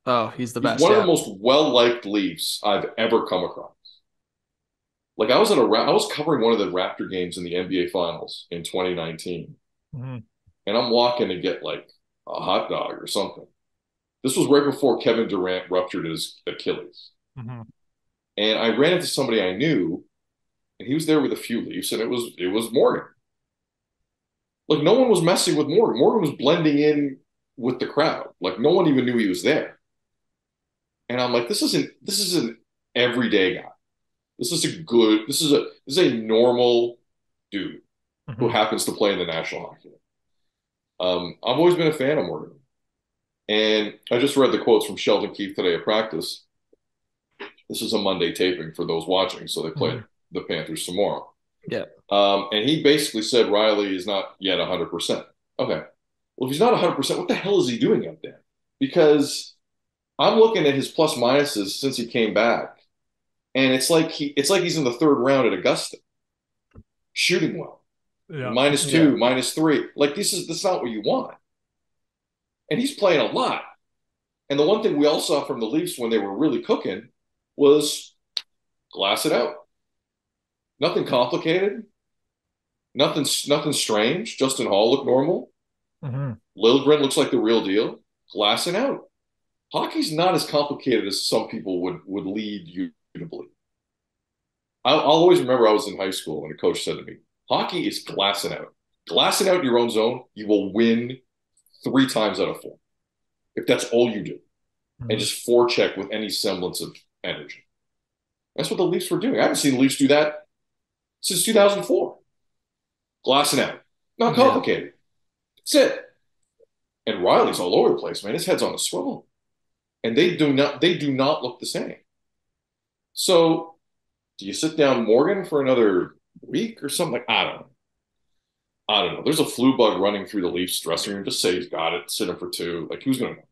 Oh, he's the He's best. one of the Yeah. most well-liked Leafs I've ever come across. Like I was covering one of the Raptor games in the NBA Finals in 2019, Hmm. and I'm walking to get like a hot dog or something. This was right before Kevin Durant ruptured his Achilles, Hmm. and I ran into somebody I knew, and he was there with a few Leafs, and it was Morgan. Like no one was messing with Morgan. Morgan was blending in with the crowd. Like no one even knew he was there. And I'm like, this is an everyday guy. This is a normal dude who Hmm. happens to play in the National Hockey League. I've always been a fan of Morgan. And I just read the quotes from Sheldon Keefe today at practice. This is a Monday taping for those watching, so they play Hmm. the Panthers tomorrow. Yeah. And he basically said Rielly is not yet 100%. Okay. Well, if he's not 100%, what the hell is he doing out there? Because I'm looking at his plus minuses since he came back, and it's like he's in the third round at Augusta, shooting well, Yeah. minus Yeah. two, minus three. Like this is not what you want. And he's playing a lot. And the one thing we all saw from the Leafs when they were really cooking was glass it out. Nothing complicated, nothing strange. Justin Hall looked normal. Hmm. Liljegren looks like the real deal. Glass it out. Hockey's not as complicated as some people would lead you to believe. I'll always remember I was in high school when a coach said to me, "Hockey is glassing out. Glassing out in your own zone, you will win 3 times out of 4 if that's all you do, and Hmm. just forecheck with any semblance of energy." That's what the Leafs were doing. I haven't seen the Leafs do that since 2004. Glassing out, not Yeah. complicated. That's it. And Riley's all over the place, man. His head's on a swivel, and they do not look the same. So, do you sit down Morgan for another week or something? Like I don't know. There's a flu bug running through the Leafs dressing room. Just say he's got it. Sit him for 2. Like who's gonna know?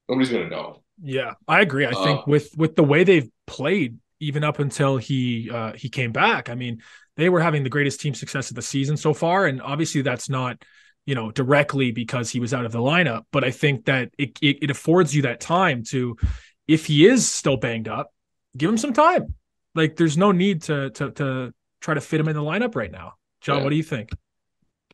Nobody's gonna know. Yeah, I agree. I think Uh, with the way they've played, even up until he came back, I mean, they were having the greatest team success of the season so far, and obviously that's not directly because he was out of the lineup, but I think that it affords you that time to, if he is still banged up, give him some time. Like there's no need to try to fit him in the lineup right now. John, yeah. what do you think?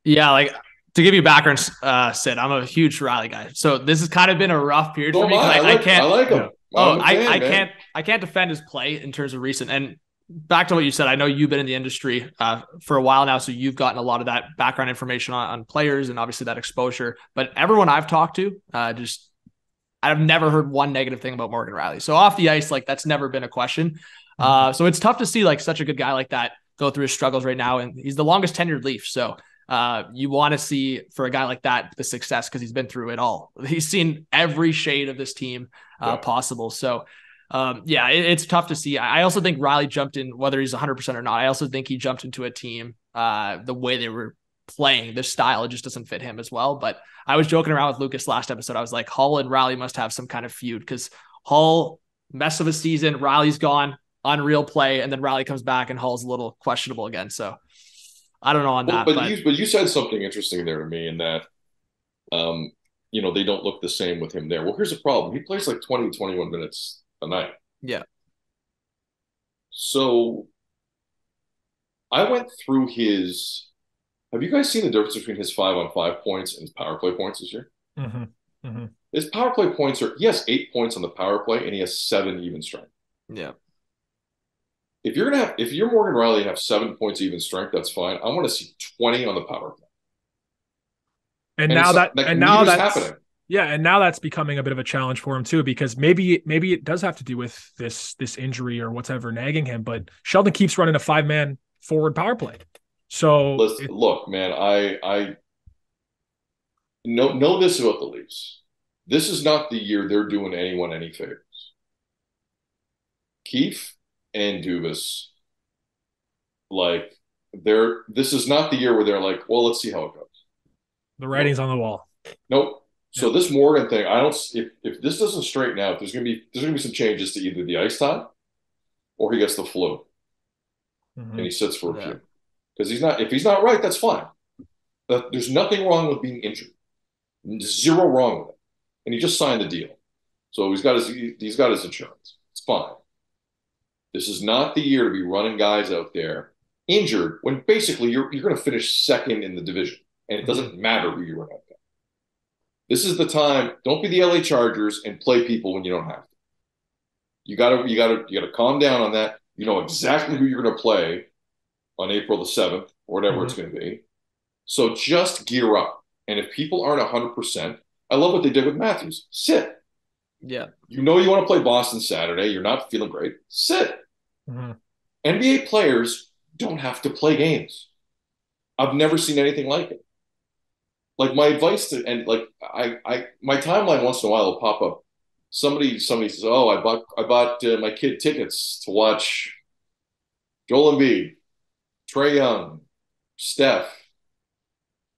Yeah. Like to give you background, Sid, I'm a huge Riley guy. So this has kind of been a rough period So for am me because I. I I can't. like Yeah. him. Oh, I'm a I fan, man. can't. I can't defend his play in terms of recent. And back to what you said, I know you've been in the industry for a while now, so you've gotten a lot of that background information on players and obviously that exposure. But everyone I've talked to, just I've never heard one negative thing about Morgan Riley. So off the ice, like that's never been a question. Mhm. So it's tough to see like such a good guy like that go through his struggles right now, and he's the longest tenured Leaf. So you want to see for a guy like that the success because he's been through it all. He's seen every shade of this team Yeah. possible. So yeah, it's tough to see. I also think Riley jumped in, whether he's 100% or not. I also think he jumped into a team the way they were playing, their style, it just doesn't fit him as well. But I was joking around with Lucas last episode. I was like, Hull and Riley must have some kind of feud because Hull, mess of a season, Riley's gone, unreal play, and then Riley comes back and Hull's a little questionable again. So I don't know on Well, that, but but you said something interesting there to me in that um, they don't look the same with him there. Well, here's the problem. He plays like 20, 21 minutes a night. yeah, So I went through his. Have you guys seen the difference between his 5-on-5 points and his power play points this year? Hmm. Hmm. His power play points he has 8 points on the power play and he has 7 even strength. yeah, If you're Morgan Riley and have 7 points even strength, that's fine. I want to see 20 on the power play. And And now it's that like and now neither is that's happening. yeah, and now that's becoming a bit of a challenge for him too, because maybe it does have to do with this injury or whatever nagging him. But Sheldon keeps running a 5-man forward power play, so Let's look, man. I know this about the Leafs. This is not the year they're doing anyone any favors. Keefe and Dubas, like this is not the year where they're like, well, let's see how it goes. the Nope. writing's on the wall. Nope. Yeah. So this Morgan thing, I don't. If this doesn't straighten out, there's gonna be some changes to either the ice time or he gets the flu and Hmm. he sits for a yeah, few. Because if he's not right, that's fine. But there's nothing wrong with being injured. Zero wrong with it. And he just signed the deal. So he's got his insurance. It's fine. This is not the year to be running guys out there injured when basically you're going to finish second in the division, and it doesn't matter who you run out there. This is the time. Don't be the LA Chargers and play people when you don't have to. You gotta calm down on that. You know exactly who you're going to play on April the 7th or whatever it's going to be. So just gear up. And if people aren't 100%, I love what they did with Matthews. Sit. Yeah. You know you want to play Boston Saturday. You're not feeling great. Sit. NBA players don't have to play games. I've never seen anything like it. Like my advice to, and like my timeline once in a while will pop up. Somebody says, "Oh, I bought my kid tickets to watch Joel Embiid, Trae Young, Steph."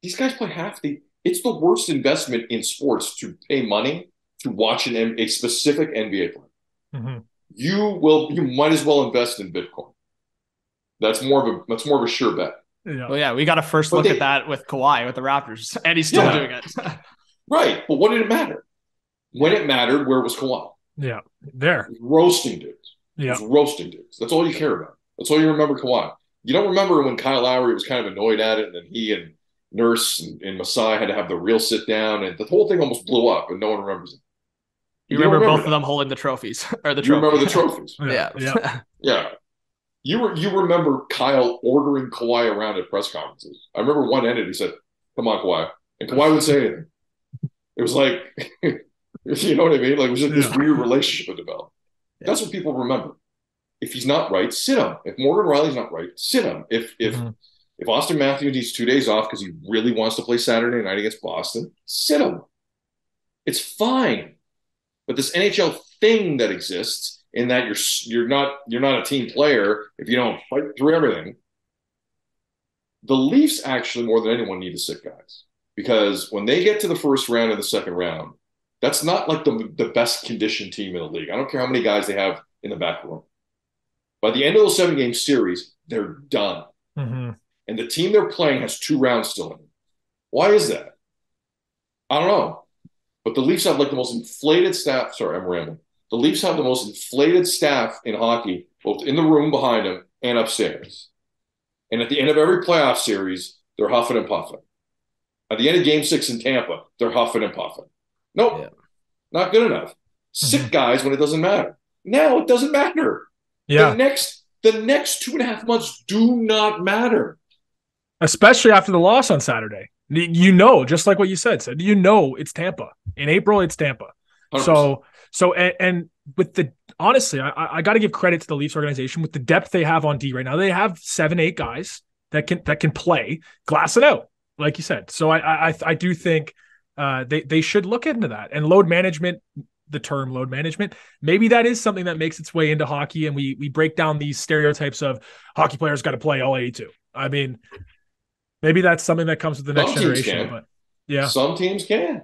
These guys play it's the worst investment in sports to pay money to watch a specific NBA player. You might as well invest in Bitcoin. That's more of a sure bet. Yeah. Well, yeah, we got a first look at that with Kawhi with the Raptors, and he's still doing it. Right, but what did it matter? When it mattered, where was Kawhi? Yeah, there. Roasting dudes. Yeah. It was roasting dudes. That's all you care about. That's all you remember Kawhi. You don't remember when Kyle Lowry was kind of annoyed at it, and then he and Nurse and Masai had to have the real sit down, and the whole thing almost blew up, and no one remembers it. You remember both of them holding the trophies or the trophy. You remember the trophies. Yeah. You remember Kyle ordering Kawhi around at press conferences. I remember one ended, he said, "Come on, Kawhi," and Kawhi wouldn't say anything. It was like, you know what I mean? Like it was just this weird relationship that developed. That's what people remember. If he's not right, sit him. If Morgan Riley's not right, sit him. If Austin Matthews needs 2 days off because he really wants to play Saturday night against Boston, sit him. It's fine. But this NHL thing that exists in that you're not a team player if you don't fight through everything. The Leafs actually more than anyone need to sit guys because when they get to the first round and the second round, that's not like the best conditioned team in the league. I don't care how many guys they have in the back room. By the end of those 7-game series, they're done. And the team they're playing has 2 rounds still in them. Why is that? I don't know. But the Leafs have like the most inflated staff. Sorry, I'm rambling. The Leafs have the most inflated staff in hockey, both in the room behind them and upstairs. And at the end of every playoff series, they're huffing and puffing. At the end of Game 6 in Tampa, they're huffing and puffing. Nope, not good enough. Sit guys when it doesn't matter. Now it doesn't matter. Yeah. The next 2.5 months do not matter. Especially after the loss on Saturday. You know, just like what you said, it's Tampa. In April, it's Tampa. 100%. So and with the honestly, I got to give credit to the Leafs organization with the depth they have on D right now. They have 7-8 guys that can play, glass it out, like you said. So I do think they should look into that and load management. The term load management, maybe that is something that makes its way into hockey, and we break down these stereotypes of hockey players got to play all 82. I mean, maybe that's something that comes with the next generation. But yeah, some teams can.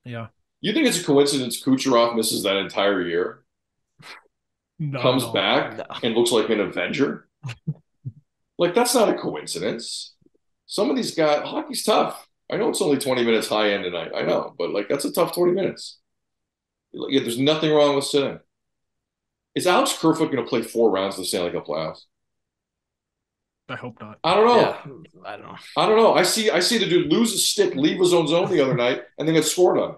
Yeah. You think it's a coincidence Kucherov misses that entire year? Comes back and looks like an Avenger? Like, that's not a coincidence. Some of these guys, hockey's tough. I know it's only 20 minutes high end tonight. I know, but like that's a tough 20 minutes. Yeah, there's nothing wrong with sitting. Is Alex Kerfoot going to play 4 rounds of the Stanley Cup playoffs? I hope not. I don't know. Yeah, I don't know. I see the dude lose his stick, leave his own zone the other night, and then get scored on.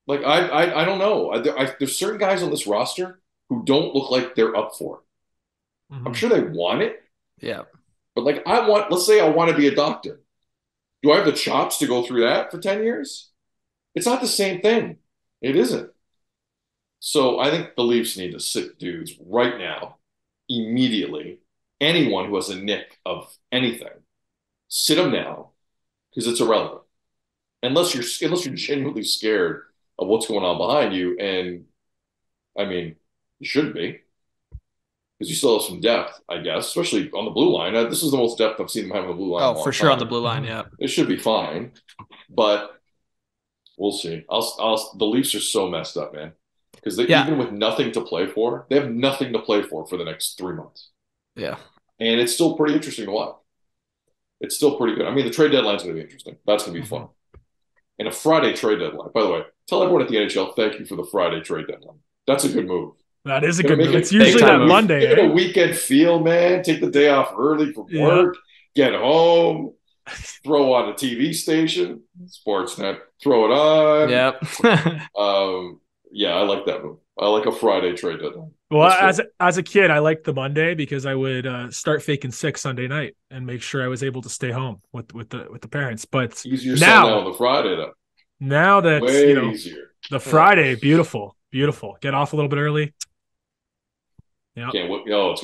Like I don't know. There's certain guys on this roster who don't look like they're up for it. I'm sure they want it. Yeah. But like let's say I want to be a doctor. Do I have the chops to go through that for 10 years? It's not the same thing. It isn't. So I think the Leafs need to sit dudes right now, immediately. Anyone who has a nick of anything, sit them now, because it's irrelevant. Unless you're genuinely scared of what's going on behind you, and I mean, you shouldn't be, because you still have some depth, I guess, especially on the blue line. This is the most depth I've seen them have on the blue line. Oh, for sure on the blue line, yeah. It should be fine, but we'll see. The Leafs are so messed up, man, because even with nothing to play for, they have nothing to play for the next 3 months. Yeah. And it's still pretty interesting to watch. It's still pretty good. I mean, the trade deadline's going to be interesting. That's going to be fun. and a Friday trade deadline. By the way, tell everyone at the NHL, thank you for the Friday trade deadline. That's a good move. That is a good move. It's usually that Monday. Give it a weekend feel, man. Take the day off early from work. Get home. Throw on a TV station, Sportsnet. Throw it on. Yep. Yeah, I like that move. I like a Friday trade deadline. Well, as a kid, I liked the Monday because I would start faking sick Sunday night and make sure I was able to stay home with the parents. But easier now on the Friday though. Now that's easier. The Friday, beautiful. Get off a little bit early. Yeah. It's